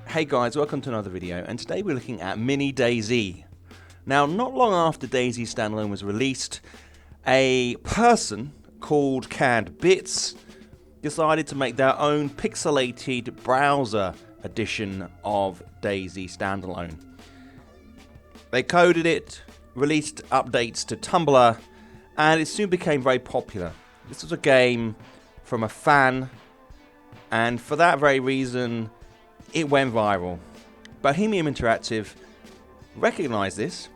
Hey guys, welcome to another video, and today we're looking at MiniDayZ. Now, not long after DayZ Standalone was released, a person called Canned Bits decided to make their own pixelated browser edition of DayZ Standalone. They coded it, released updates to Tumblr, and it soon became very popular. This was a game from a fan, and for that very reason, it went viral. Bohemian Interactive recognized this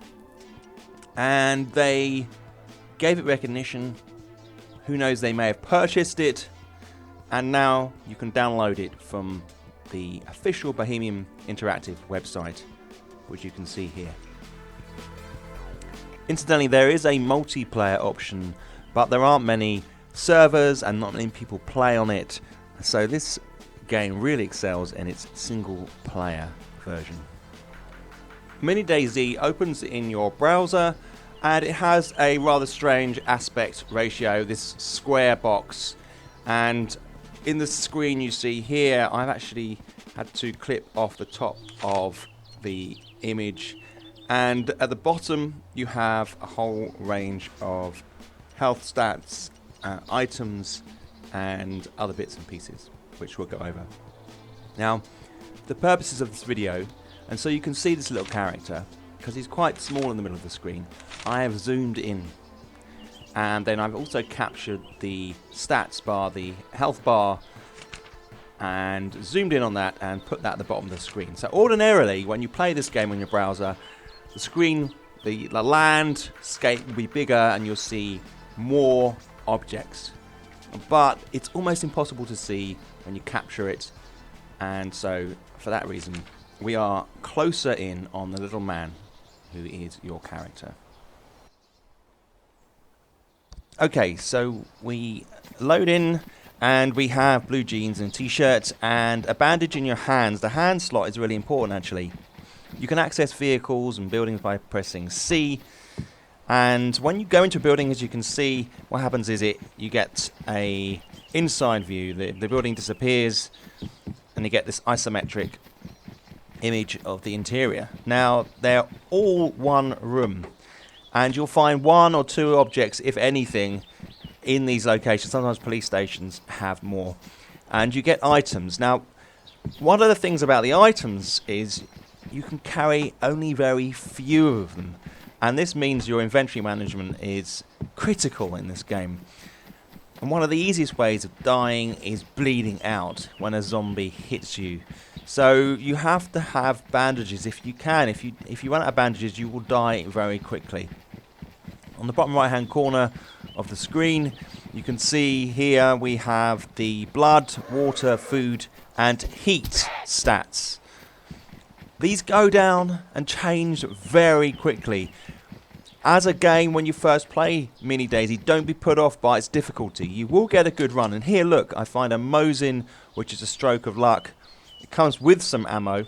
and they gave it recognition. Who knows, they may have purchased it, and now you can download it from the official Bohemian Interactive website, which you can see here. Incidentally, there is a multiplayer option, but there aren't many servers and not many people play on it, so this game really excels in its single player version. MiniDayZ opens in your browser, and it has a rather strange aspect ratio, this square box, and in the screen you see here, I've actually had to clip off the top of the image, and at the bottom you have a whole range of health stats, items and other bits and pieces, which we'll go over. Now, the purposes of this video, and so you can see this little character, because he's quite small in the middle of the screen, I have zoomed in. And then I've also captured the stats bar, the health bar, and zoomed in on that and put that at the bottom of the screen. So ordinarily, when you play this game on your browser, the screen, the landscape will be bigger and you'll see more objects. But it's almost impossible to see when you capture it, and so for that reason we are closer in on the little man who is your character. Okay, so we load in and we have blue jeans and t-shirt and a bandage in your hands. The hand slot is really important actually. You can access vehicles and buildings by pressing C. And when you go into a building, as you can see, what happens is you get a inside view. The building disappears and you get this isometric image of the interior. Now, they're all one room, and you'll find one or two objects, if anything, in these locations. Sometimes police stations have more. And you get items. Now, one of the things about the items is you can carry only very few of them. And this means your inventory management is critical in this game. And one of the easiest ways of dying is bleeding out when a zombie hits you. So you have to have bandages if you can. If you run out of bandages, you will die very quickly. On the bottom right hand corner of the screen, you can see here we have the blood, water, food and heat stats. These go down and change very quickly. As a game, when you first play MiniDayZ, don't be put off by its difficulty. You will get a good run. And here, look, I find a Mosin, which is a stroke of luck. It comes with some ammo,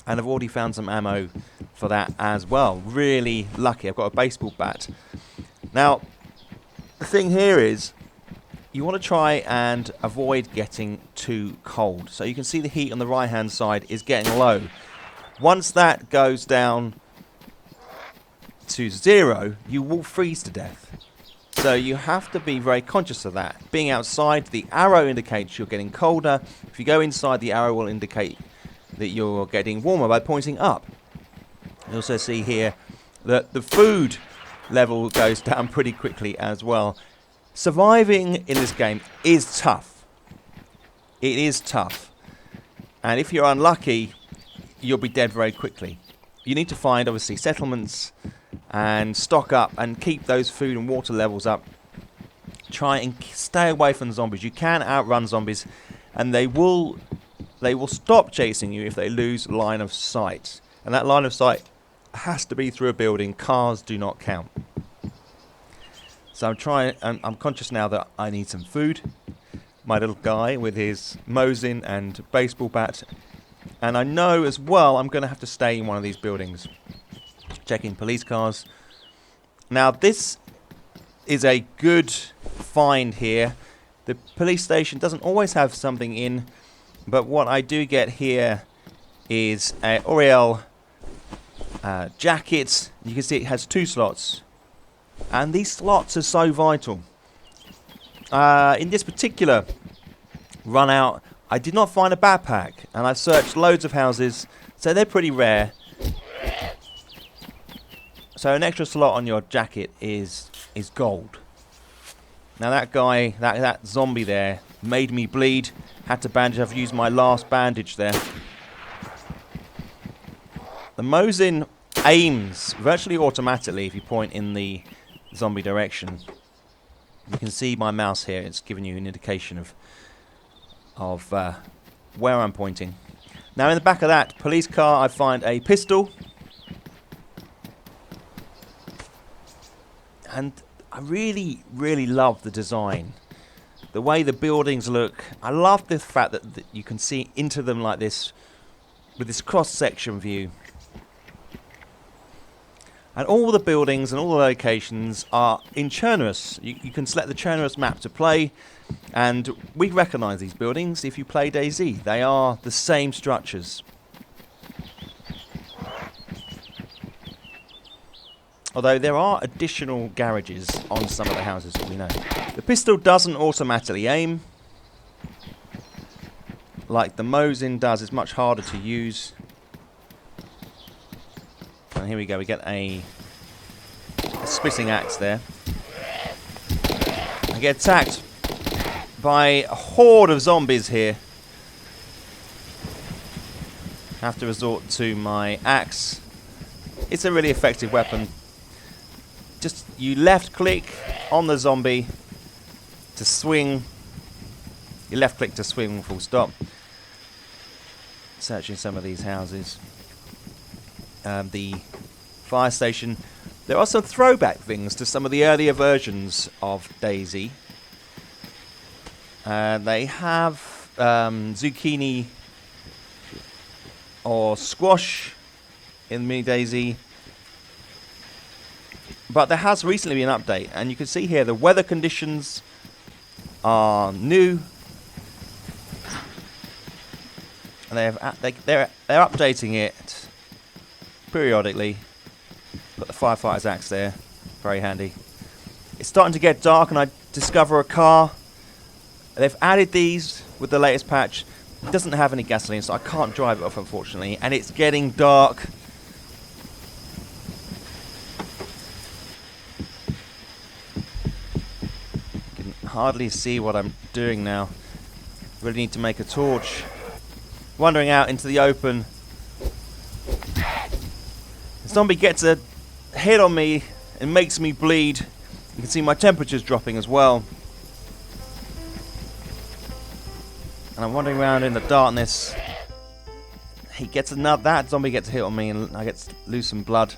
and I've already found some ammo for that as well. Really lucky. I've got a baseball bat. Now, the thing here is, you want to try and avoid getting too cold. So you can see the heat on the right-hand side is getting low. Once that goes down to 0, you will freeze to death. So you have to be very conscious of that. Being outside, the arrow indicates you're getting colder. If you go inside, the arrow will indicate that you're getting warmer by pointing up. You also see here that the food level goes down pretty quickly as well. Surviving in this game is tough. It is tough. And if you're unlucky, you'll be dead very quickly. You need to find, obviously, settlements and stock up and keep those food and water levels up. Try and stay away from zombies. You can outrun zombies, and they will stop chasing you if they lose line of sight. And that line of sight has to be through a building. Cars do not count. So I'm conscious now that I need some food. My little guy with his Mosin and baseball bat. And I know as well I'm going to have to stay in one of these buildings. Checking police cars. Now this is a good find here. The police station doesn't always have something in, but what I do get here is a Oriel jacket. You can see it has 2 slots, and these slots are so vital. In this particular run out, I did not find a backpack, and I've searched loads of houses, so they're pretty rare. So an extra slot on your jacket is gold. Now that guy, that zombie there, made me bleed. Had to bandage. I've used my last bandage there. The Mosin aims virtually automatically if you point in the zombie direction. You can see my mouse here. It's giving you an indication of where I'm pointing. Now in the back of that police car I find a pistol. And I really, really love the design. The way the buildings look. I love the fact that you can see into them like this with this cross-section view. And all the buildings and all the locations are in Chernarus. You can select the Chernarus map to play, and we recognise these buildings if you play DayZ. They are the same structures. Although there are additional garages on some of the houses that we know. The pistol doesn't automatically aim like the Mosin does. It's much harder to use. And here we go, we get a splitting axe there. I get attacked by a horde of zombies here. Have to resort to my axe. It's a really effective weapon. Just you left click on the zombie to swing. You left click to swing, full stop. Searching some of these houses. The fire station. There are some throwback things to some of the earlier versions of DayZ. They have zucchini or squash in MiniDayZ. But there has recently been an update, and you can see here the weather conditions are new. And they're updating it periodically. Got the firefighter's axe there, very handy. It's starting to get dark, and I discover a car. They've added these with the latest patch. It doesn't have any gasoline, so I can't drive it off, unfortunately. And it's getting dark. I can hardly see what I'm doing now. Really need to make a torch. Wandering out into the open. The zombie gets a hit on me and makes me bleed. You can see my temperature's dropping as well. And I'm wandering around in the darkness. He gets that zombie gets a hit on me, and I get lose some blood.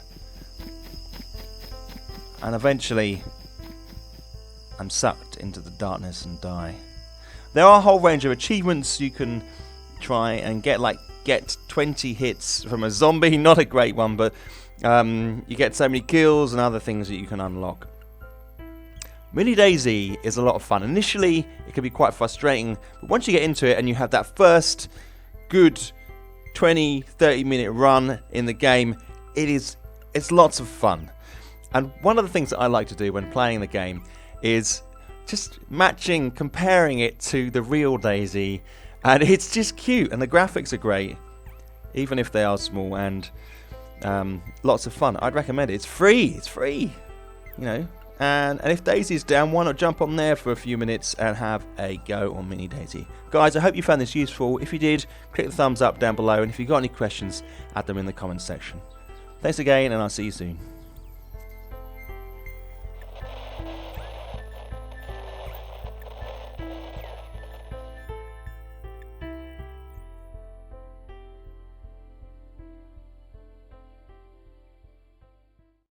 And eventually, I'm sucked into the darkness and die. There are a whole range of achievements you can try and get 20 hits from a zombie. Not a great one, but you get so many kills and other things that you can unlock. MiniDayZ is a lot of fun. Initially, it can be quite frustrating, but once you get into it and you have that first good 20-30 minute run in the game, it's lots of fun. And one of the things that I like to do when playing the game is just comparing it to the real DayZ, and it's just cute, and the graphics are great, even if they are small, and lots of fun. I'd recommend it. It's free, you know. And if DayZ is down, why not jump on there for a few minutes and have a go on MiniDayZ. Guys, I hope you found this useful. If you did, click the thumbs up down below, and if you've got any questions, add them in the comments section. Thanks again, and I'll see you soon.